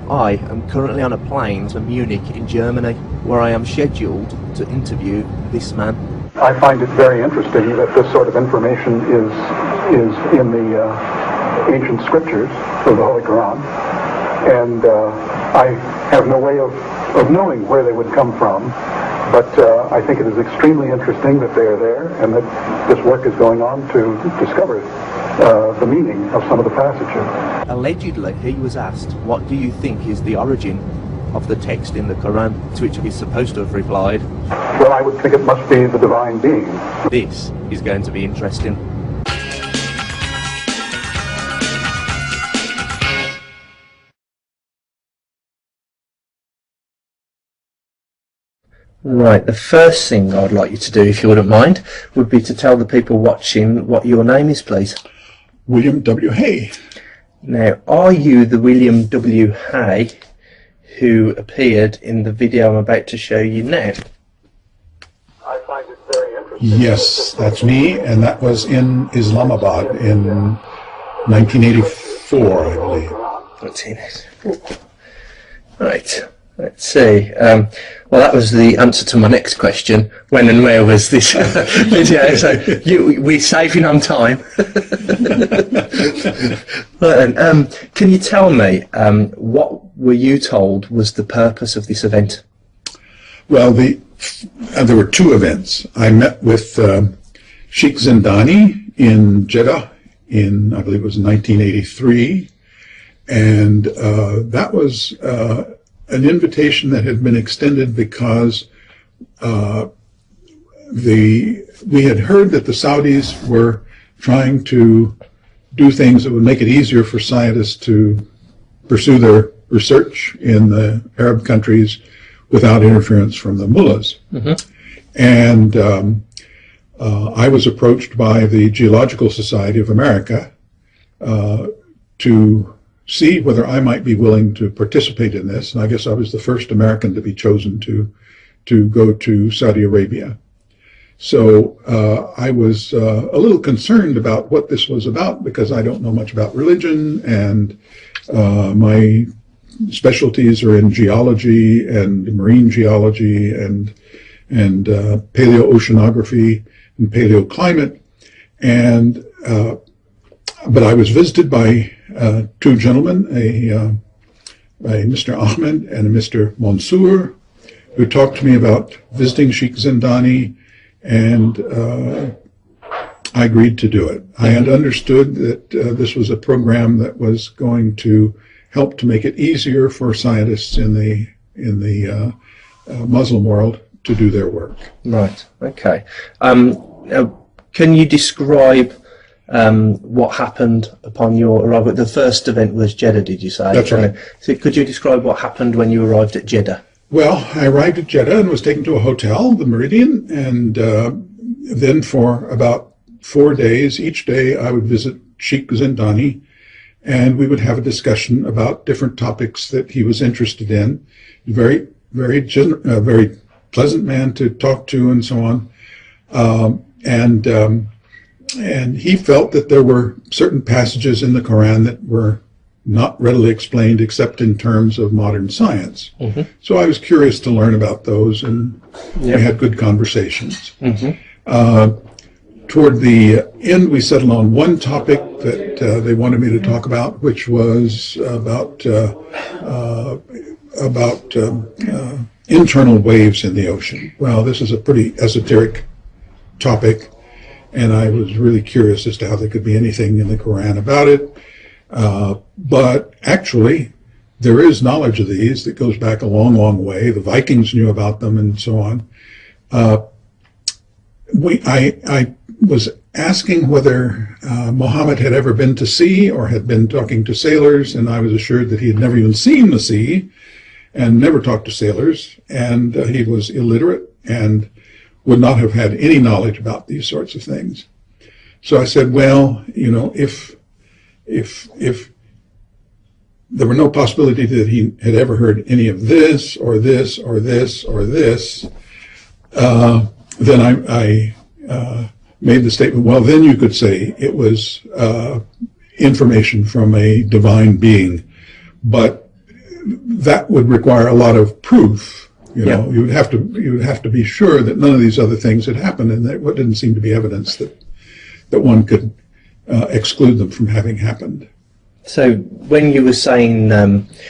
I am currently on a plane to Munich in Germany, where I am scheduled to interview this man. I find it very interesting that this sort of information is in the ancient scriptures of the Holy Quran, and I have no way of knowing where they would come from, but I think it is extremely interesting that they are there and that this work is going on to discover the meaning of some of the passages. Allegedly, he was asked, what do you think is the origin of the text in the Quran, to which he's supposed to have replied, well, I would think it must be the divine being. This is going to be interesting. Right, the first thing I'd like you to do, if you wouldn't mind, would be to tell the people watching what your name is, please. William W. Hay. Now, are you the William W. Hay who appeared in the video I'm about to show you now? I find it very interesting. Yes, that's me, and that was in Islamabad in 1984, I believe. 1984. Right. Let's see. Well, that was the answer to my next question. When and where was this video? So we're saving on time. Right then, can you tell me what were you told was the purpose of this event? Well, there were two events. I met with Sheikh Zindani in Jeddah in, I believe it was 1983, and that was an invitation that had been extended because we had heard that the Saudis were trying to do things that would make it easier for scientists to pursue their research in the Arab countries without interference from the mullahs. Mm-hmm. And I was approached by the Geological Society of America to see whether I might be willing to participate in this. And I guess I was the first American to be chosen to go to Saudi Arabia. So I was a little concerned about what this was about because I don't know much about religion, and my specialties are in geology and marine geology and paleoceanography and paleoclimate. And but I was visited by two gentlemen, a Mr. Ahmed and a Mr. Mansour, who talked to me about visiting Sheikh Zindani, and I agreed to do it. I had understood that this was a program that was going to help to make it easier for scientists in the Muslim world to do their work. Right. Okay. Can you describe what happened upon your arrival? The first event was Jeddah, did you say? That's right. So could you describe what happened when you arrived at Jeddah? Well, I arrived at Jeddah and was taken to a hotel, the Meridian, and then for about 4 days, each day I would visit Sheikh Zindani, and we would have a discussion about different topics that he was interested in. Very, very pleasant man to talk to, and so on. And he felt that there were certain passages in the Quran that were not readily explained except in terms of modern science. Mm-hmm. So I was curious to learn about those, and we had good conversations. Mm-hmm. Toward the end, we settled on one topic that they wanted me to talk about, which was about internal waves in the ocean. Well, this is a pretty esoteric topic, and I was really curious as to how there could be anything in the Quran about it. But actually, there is knowledge of these that goes back a long, long way. The Vikings knew about them and so on. I was asking whether Muhammad had ever been to sea or had been talking to sailors, and I was assured that he had never even seen the sea and never talked to sailors, and he was illiterate and would not have had any knowledge about these sorts of things. So I said, well, you know, if there were no possibility that he had ever heard any of this or this or this or this, then I made the statement, well, then you could say it was information from a divine being. But that would require a lot of proof. You know, you would have to be sure that none of these other things had happened, and there didn't seem to be evidence that one could exclude them from having happened. So when you were saying,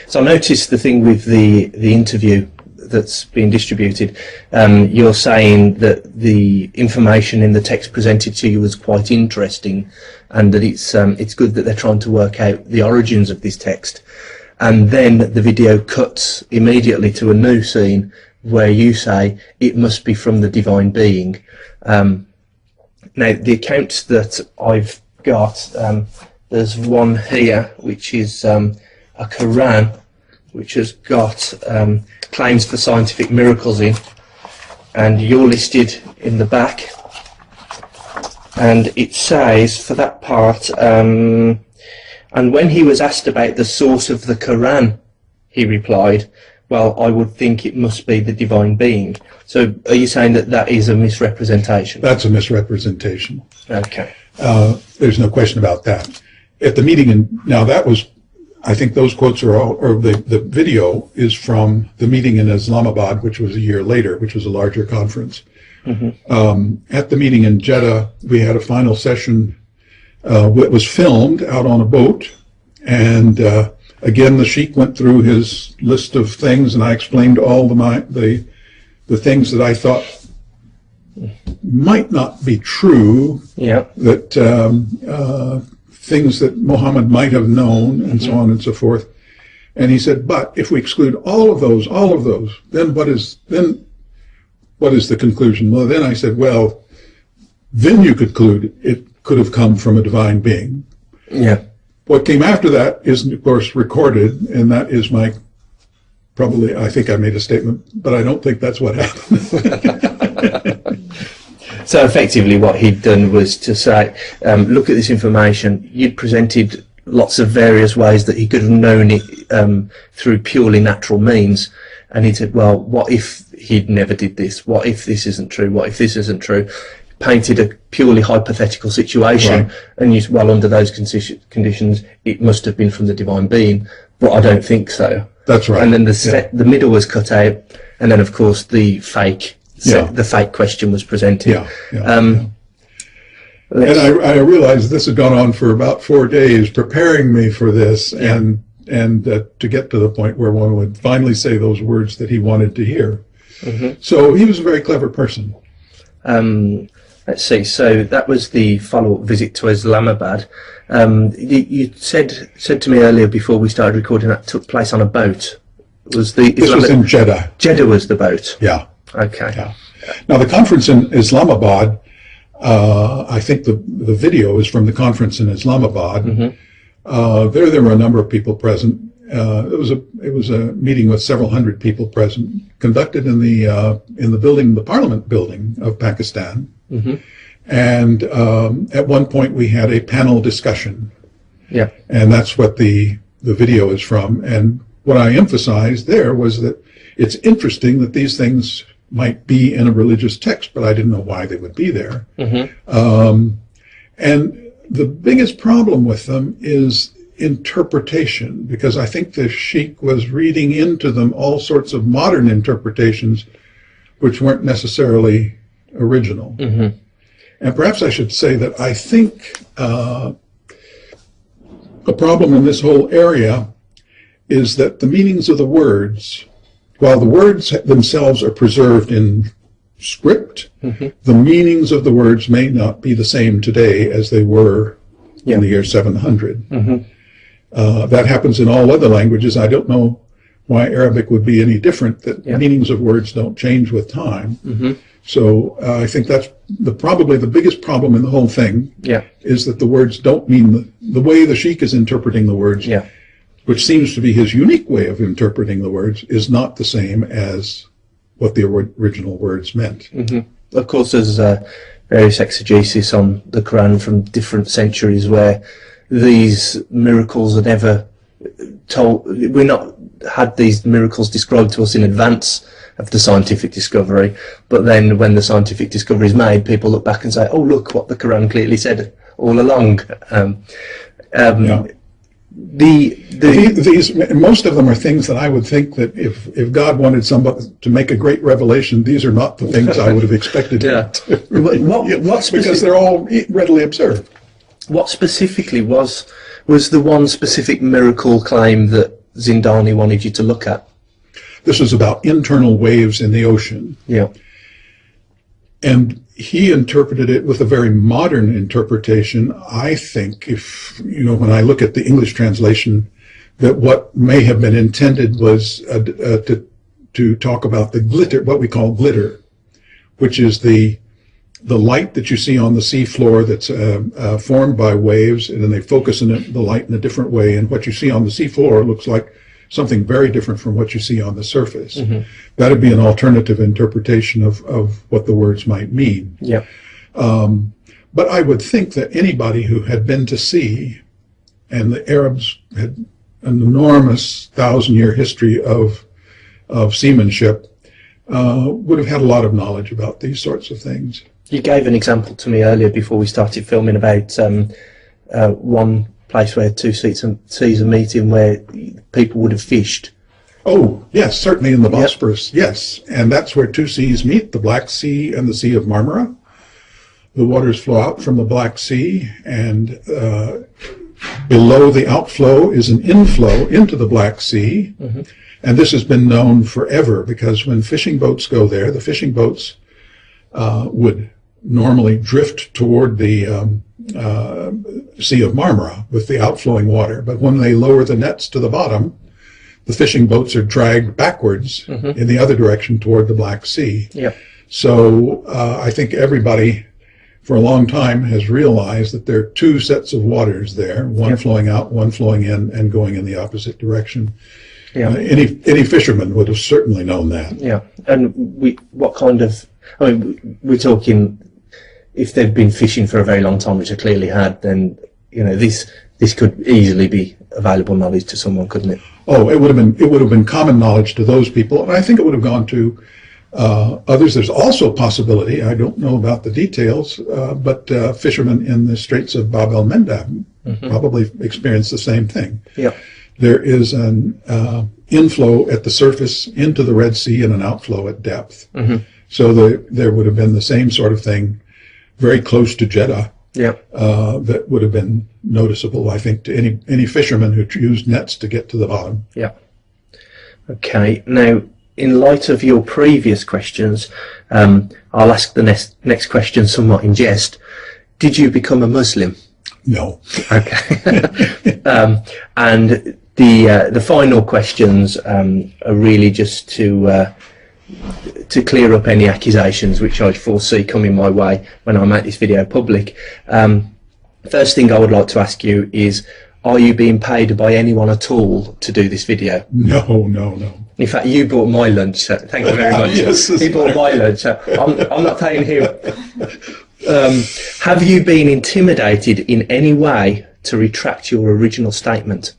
so I noticed the thing with the interview that's being distributed. You're saying that the information in the text presented to you was quite interesting, and that it's good that they're trying to work out the origins of this text. And then the video cuts immediately to a new scene where you say it must be from the divine being. Now, the accounts that I've got, there's one here which is a Quran which has got claims for scientific miracles in, and you're listed in the back, and it says for that part, and when he was asked about the source of the Quran, he replied, well, I would think it must be the divine being. So are you saying that that is a misrepresentation? That's a misrepresentation. Okay. There's no question about that. At the meeting, and now that was, I think those quotes are all, or the video is from the meeting in Islamabad, which was a year later, which was a larger conference. Mm-hmm. At the meeting in Jeddah, we had a final session. It was filmed out on a boat, and again, the sheikh went through his list of things, and I explained all the things that I thought might not be true. Yeah. That things that Muhammad might have known, and so on and so forth. And he said, but if we exclude all of those, then what is the conclusion? Well, then I said, well, then you conclude it could have come from a divine being. Yeah. What came after that isn't, of course, recorded, and that is I think I made a statement, but I don't think that's what happened. So effectively what he'd done was to say, look at this information, you'd presented lots of various ways that he could have known it through purely natural means, and he said, well, what if he'd never did this? What if this isn't true? What if this isn't true? Painted a purely hypothetical situation, right. And you said, well, under those conditions, it must have been from the divine being, but I don't think so. That's right. And then the middle was cut out, and then, of course, the fake question was presented. And I realized this had gone on for about 4 days, preparing me for this, and to get to the point where one would finally say those words that he wanted to hear. Mm-hmm. So he was a very clever person. Let's see. So that was the follow-up visit to Islamabad. You said to me earlier before we started recording that took place on a boat. This was in Jeddah. Jeddah was the boat. Yeah. Okay. Yeah. Now the conference in Islamabad, I think the video is from the conference in Islamabad. Mm-hmm. There were a number of people present. It was a meeting with several hundred people present, conducted in the Parliament building of Pakistan. Mm-hmm. And at one point we had a panel discussion. Yeah. And that's what the video is from. And what I emphasized there was that it's interesting that these things might be in a religious text, but I didn't know why they would be there. Mm-hmm. And the biggest problem with them is interpretation, because I think the sheikh was reading into them all sorts of modern interpretations which weren't necessarily original. Mm-hmm. And perhaps I should say that I think a problem in this whole area is that the meanings of the words, while the words themselves are preserved in script, mm-hmm. the meanings of the words may not be the same today as they were in the year 700. Mm-hmm. That happens in all other languages. I don't know why Arabic would be any different, that meanings of words don't change with time. Mm-hmm. So I think that's probably the biggest problem in the whole thing, is that the words don't mean the way the sheikh is interpreting the words, which seems to be his unique way of interpreting the words, is not the same as what the original words meant. Mm-hmm. Of course, there's various exegesis on the Quran from different centuries where these miracles are never told. We're not had these miracles described to us in advance of the scientific discovery, but then when the scientific discovery is made, people look back and say, oh, look what the Quran clearly said all along. These most of them are things that I would think that if God wanted somebody to make a great revelation, these are not the things I would have expected. Yeah. Because they're all readily observed. What specifically was the one specific miracle claim that Zindani wanted you to look at? This was about internal waves in the ocean. Yeah. And he interpreted it with a very modern interpretation. I think, when I look at the English translation, that what may have been intended was to talk about the glitter, what we call glitter, which is the light that you see on the seafloor that's formed by waves, and then they focus the light in a different way, and what you see on the seafloor looks like something very different from what you see on the surface. Mm-hmm. That would be an alternative interpretation of what the words might mean. Yeah. But I would think that anybody who had been to sea, and the Arabs had an enormous 1,000-year history of seamanship, would have had a lot of knowledge about these sorts of things. You gave an example to me earlier before we started filming about one place where two seas are meeting where people would have fished. Oh, yes, certainly in the Bosphorus, yes. And that's where two seas meet, the Black Sea and the Sea of Marmara. The waters flow out from the Black Sea, and below the outflow is an inflow into the Black Sea. Mm-hmm. And this has been known forever, because when fishing boats go there, the fishing boats would normally drift toward the Sea of Marmara with the outflowing water. But when they lower the nets to the bottom, the fishing boats are dragged backwards mm-hmm. in the other direction toward the Black Sea. Yep. So I think everybody for a long time has realized that there are two sets of waters there, one yep. flowing out, one flowing in, and going in the opposite direction. Yeah. Any fisherman would have certainly known that. Yeah. And what kind of, we're talking, if they've been fishing for a very long time, which they clearly had, then this could easily be available knowledge to someone, couldn't it? Oh, it would have been common knowledge to those people, and I think it would have gone to others. There's also a possibility, I don't know about the details, but fishermen in the Straits of Bab el-Mandeb mm-hmm. probably experienced the same thing. Yeah. There is an inflow at the surface into the Red Sea and an outflow at depth. Mm-hmm. So there would have been the same sort of thing very close to Jeddah. Yeah. That would have been noticeable, I think, to any fisherman who used nets to get to the bottom. Yeah. Okay. Now, in light of your previous questions, I'll ask the next question somewhat in jest. Did you become a Muslim? No. Okay. And the final questions are really just to clear up any accusations which I foresee coming my way when I make this video public. First thing I would like to ask you is, are you being paid by anyone at all to do this video? No. In fact, you bought my lunch, so thank you very much. Yes, he bought my lunch, so I'm not paying him. Have you been intimidated in any way to retract your original statement?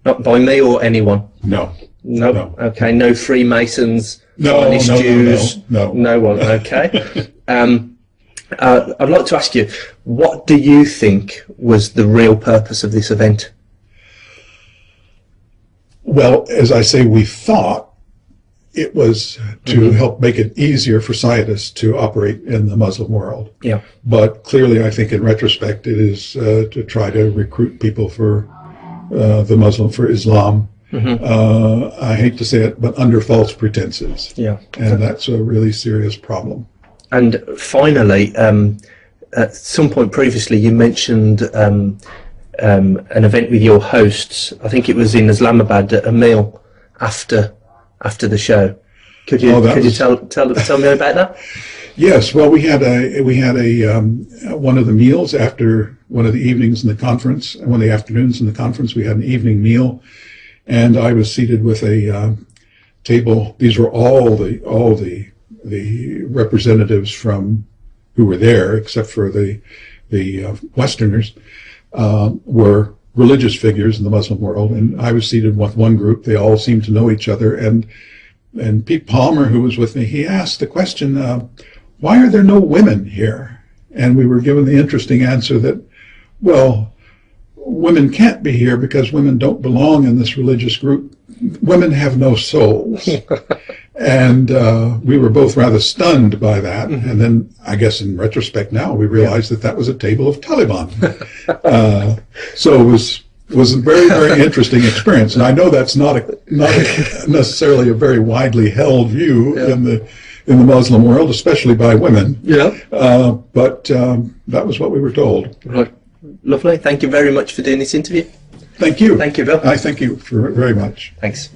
Not by me or anyone? No. No. Okay, no Freemasons, no, Zionist Jews? No. No one, okay. I'd like to ask you, what do you think was the real purpose of this event? Well, as I say, we thought it was to mm-hmm. help make it easier for scientists to operate in the Muslim world. Yeah. But clearly, I think in retrospect, it is to try to recruit people for Islam. Mm-hmm. I hate to say it, but under false pretenses. Yeah. And that's a really serious problem. And finally, at some point previously, you mentioned an event with your hosts. I think it was in Islamabad, at a meal after the show. Could you tell me about that? Yes. Well, we had a one of the meals after one of the evenings in the conference, one of the afternoons in the conference. We had an evening meal, and I was seated with a table. These were all the representatives from who were there, except for the Westerners, were religious figures in the Muslim world, and I was seated with one group. They all seemed to know each other, and Pete Palmer, who was with me, he asked the question, why are there no women here? And we were given the interesting answer that, well, women can't be here because women don't belong in this religious group. Women have no souls. And we were both rather stunned by that. Mm-hmm. And then, I guess in retrospect now, we realized that that was a table of Taliban. So it was a very, very interesting experience. And I know that's not necessarily a very widely held view in the Muslim world, especially by women. Yeah. But that was what we were told. Right. Lovely. Thank you very much for doing this interview. Thank you. Thank you, Bill. I thank you very much. Thanks.